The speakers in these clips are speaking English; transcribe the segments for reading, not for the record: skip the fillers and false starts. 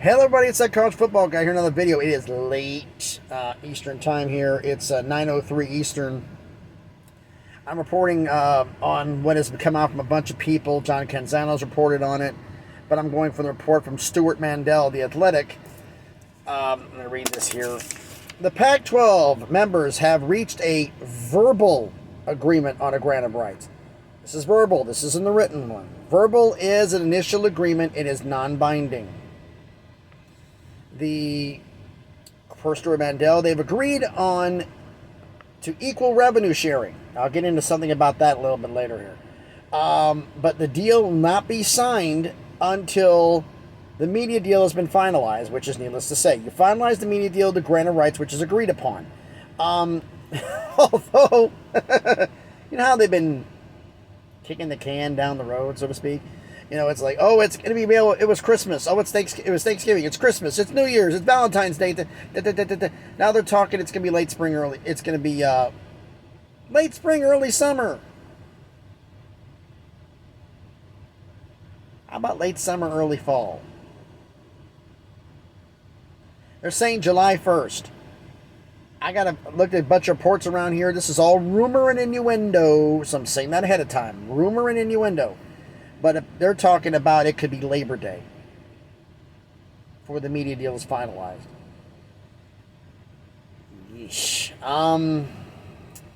Hello everybody, it's that college football guy here. Another video. It is late Eastern time here. It's 9:03 Eastern. I'm reporting on what has come out from a bunch of people. John Canzano's reported on it, but I'm going for the report from Stewart Mandel, the Athletic. I'm going to read this here. The Pac-12 members have reached a verbal agreement on a grant of rights. This is verbal. This isn't the written one. Verbal is an initial agreement. It is non-binding. The first Stewart Mandel, they've agreed on to equal revenue sharing. I'll get into something about that a little bit later here. But the deal will not be signed until the media deal has been finalized, which is needless to say. You finalize the media deal, the grant of rights, which is agreed upon. Although, you know how they've been kicking the can down the road, so to speak? You know, it's like, oh, it's going to be, it was Christmas. Oh, it was Thanksgiving. It's Christmas. It's New Year's. It's Valentine's Day. Now they're talking it's going to be late spring, early. It's going to be late spring, early summer. How about late summer, early fall? They're saying July 1st. I got to look at a bunch of reports around here. This is all rumor and innuendo. So I'm saying that ahead of time. Rumor and innuendo. But if they're talking about it could be Labor Day before the media deal is finalized. Yeesh.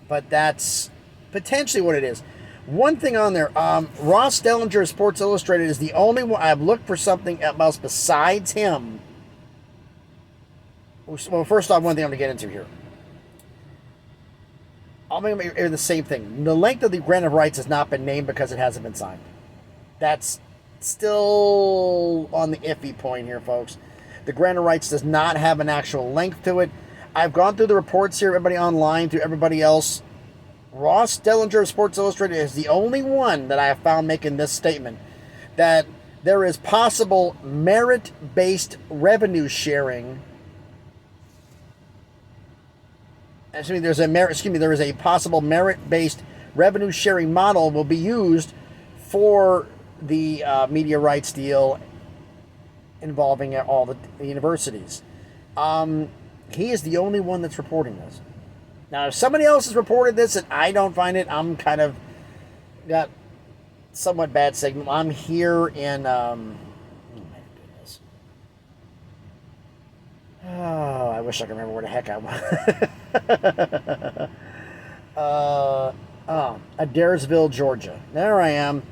But that's potentially what it is. One thing on there, Ross Dellinger of Sports Illustrated is the only one. I've looked for something else besides him. Well, first off, one thing I'm going to get into here. I'll make it the same thing. The length of the grant of rights has not been named because it hasn't been signed. That's still on the iffy point here, folks. The grant of rights does not have an actual length to it. I've gone through the reports here, everybody online, through everybody else. Ross Dellinger of Sports Illustrated is the only one that I have found making this statement, that there is possible merit-based revenue sharing. There is a possible merit-based revenue sharing model will be used for the media rights deal involving all the universities. He is the only one that's reporting this. Now, if somebody else has reported this and I don't find it, I'm kind of got somewhat bad signal. I'm here in, oh my goodness. Oh, I wish I could remember where the heck I was. Adairsville, Georgia. There I am.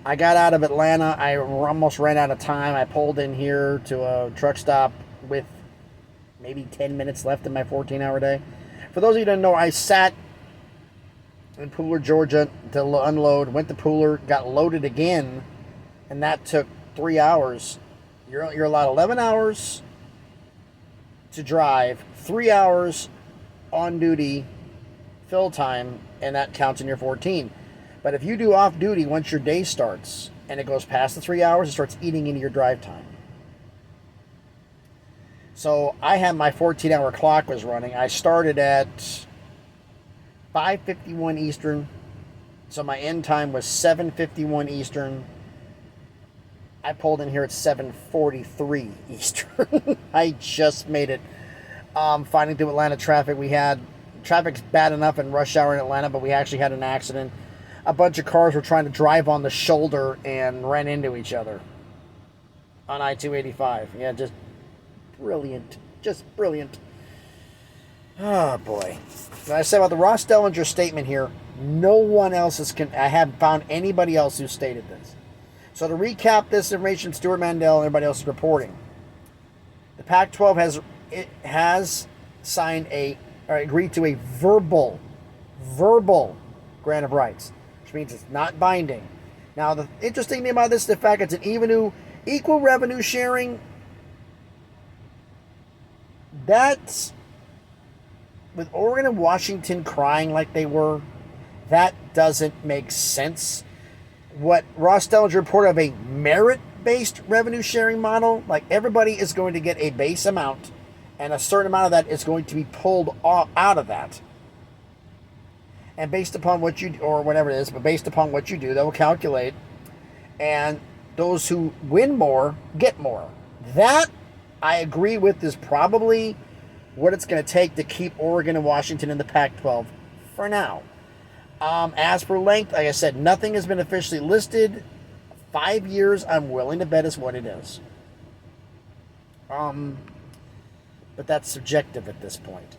I got out of Atlanta. I almost ran out of time. I pulled in here to a truck stop with maybe 10 minutes left in my 14-hour day. For those of you who don't know, I sat in Pooler, Georgia to unload, went to Pooler, got loaded again, and that took 3 hours. You're allowed 11 hours to drive, 3 hours on duty, fill time, and that counts in your 14. But if you do off-duty, once your day starts and it goes past the 3 hours, it starts eating into your drive time. So I had my 14-hour clock was running. I started at 5:51 Eastern. So my end time was 7:51 Eastern. I pulled in here at 7:43 Eastern. I just made it. Fighting through Atlanta traffic. Traffic's bad enough in rush hour in Atlanta, but we actually had an accident. A bunch of cars were trying to drive on the shoulder and ran into each other on I-285. Yeah, just brilliant. Just brilliant. Oh, boy. When I said about the Ross Dellinger statement here, no one else I haven't found anybody else who stated this. So to recap this information, Stewart Mandel and everybody else is reporting. The Pac-12 has signed or agreed to a verbal grant of rights, which means it's not binding. Now, the interesting thing about this is the fact it's an equal revenue sharing. That's, with Oregon and Washington crying like they were, that doesn't make sense. What Ross Dellinger reported of a merit-based revenue sharing model, like everybody is going to get a base amount, and a certain amount of that is going to be pulled out of that. And based upon what you, or whatever it is, but based upon what you do, they will calculate. And those who win more get more. That I agree with is probably what it's going to take to keep Oregon and Washington in the Pac-12 for now. As for length, like I said, nothing has been officially listed. 5 years, I'm willing to bet is what it is. But that's subjective at this point.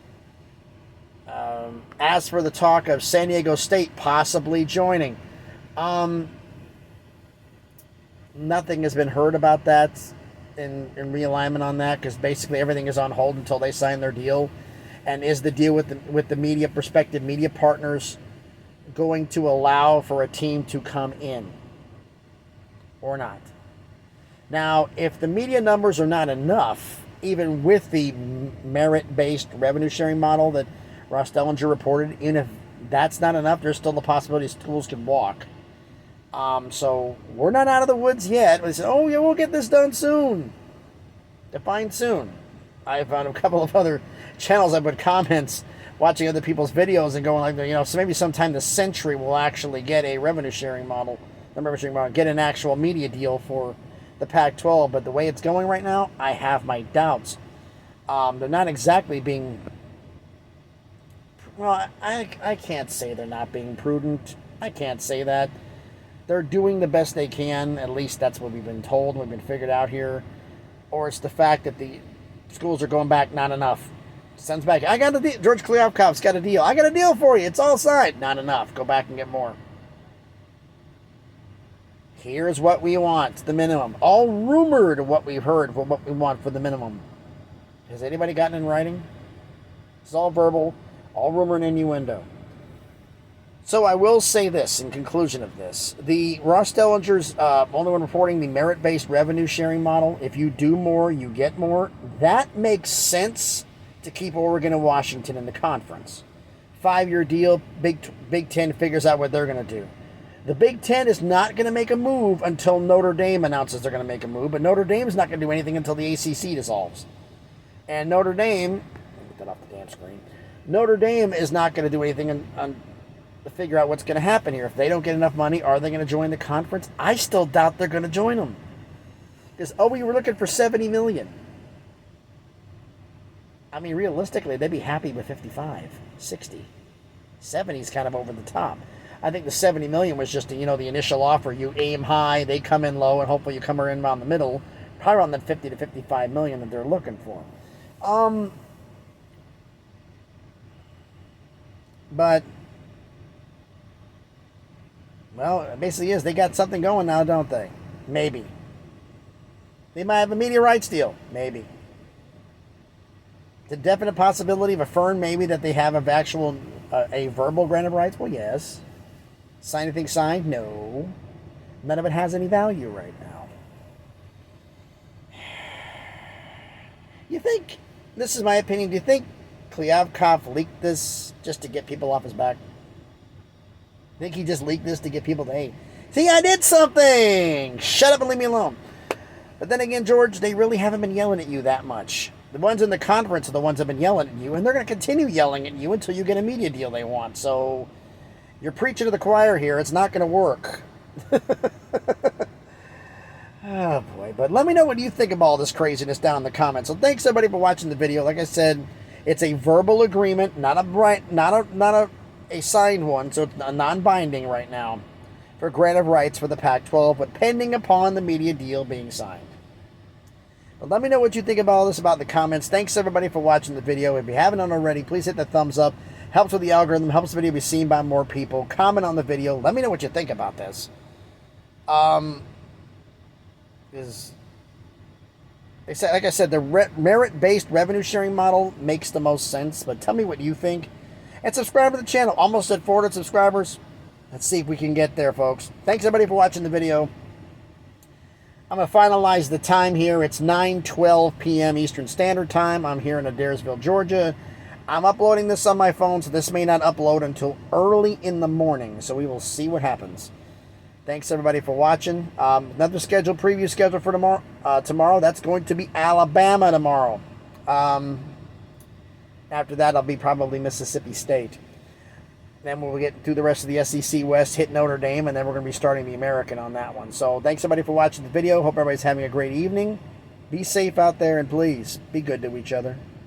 As for the talk of San Diego State possibly joining, nothing has been heard about that in realignment on that, because basically everything is on hold until they sign their deal. And is the deal with the media, prospective media partners, going to allow for a team to come in or not? Now, if the media numbers are not enough, even with the merit-based revenue sharing model that Ross Dellinger reported, even if that's not enough, there's still the possibility schools can walk. So we're not out of the woods yet. We said, oh yeah, we'll get this done soon. Defined soon. I found a couple of other channels I put comments watching other people's videos and going like, so maybe sometime this century we'll actually get a revenue sharing model, get an actual media deal for the Pac-12. But the way it's going right now, I have my doubts. They're not exactly being, well, I can't say they're not being prudent. I can't say that. They're doing the best they can. At least that's what we've been told, we've been figured out here. Or it's the fact that the schools are going back, not enough. Sends back, I got a deal. George Kliavkoff's got a deal. I got a deal for you. It's all signed. Not enough. Go back and get more. Here's what we want, the minimum. All rumored what we've heard for what we want for the minimum. Has anybody gotten in writing? It's all verbal, all rumor and innuendo. So I will say this in conclusion of this. The Ross Dellinger's only one reporting the merit-based revenue sharing model. If you do more, you get more. That makes sense to keep Oregon and Washington in the conference. 5-year deal, Big Ten figures out what they're going to do. The Big Ten is not going to make a move until Notre Dame announces they're going to make a move, but Notre Dame is not going to do anything until the ACC dissolves. And Notre Dame, get that off the damn screen, Notre Dame is not going to do anything to figure out what's going to happen here. If they don't get enough money, are they going to join the conference? I still doubt they're going to join them. Because, we were looking for $70 million. I mean, realistically, they'd be happy with 55, 60. 70 is kind of over the top. I think the $70 million was just, the initial offer. You aim high, they come in low, and hopefully you come in around the middle, probably around that 50 to 55 million that they're looking for. But, well, it basically is. They got something going now, don't they? Maybe. They might have a media rights deal. Maybe. The definite possibility of a firm, maybe, that they have a verbal grant of rights? Well, yes. Sign anything signed? No. None of it has any value right now. You think, this is my opinion, do you think Kliavkoff leaked this just to get people off his back? Think he just leaked this to get people to, hey, see, I did something! Shut up and leave me alone. But then again, George, they really haven't been yelling at you that much. The ones in the conference are the ones that have been yelling at you, and they're going to continue yelling at you until you get a media deal they want. So, you're preaching to the choir here. It's not going to work. Oh, boy. But let me know what you think of all this craziness down in the comments. So, thanks, everybody, for watching the video. Like I said, it's a verbal agreement, not a signed one, so it's non-binding right now for grant of rights for the Pac-12, but pending upon the media deal being signed. But let me know what you think about all this in the comments. Thanks, everybody, for watching the video. If you haven't already, please hit the thumbs up. Helps with the algorithm, helps the video be seen by more people. Comment on the video. Let me know what you think about this. Like I said, the merit-based revenue sharing model makes the most sense, but tell me what you think. And subscribe to the channel. Almost at 400 subscribers. Let's see if we can get there, folks. Thanks, everybody, for watching the video. I'm going to finalize the time here. It's 9:12 p.m. Eastern Standard Time. I'm here in Adairsville, Georgia. I'm uploading this on my phone, so this may not upload until early in the morning. So we will see what happens. Thanks, everybody, for watching. Another preview scheduled for tomorrow. That's going to be Alabama tomorrow. After that, I'll be probably Mississippi State. Then we'll get through the rest of the SEC West, hit Notre Dame, and then we're going to be starting the American on that one. So thanks, everybody, for watching the video. Hope everybody's having a great evening. Be safe out there, and please be good to each other.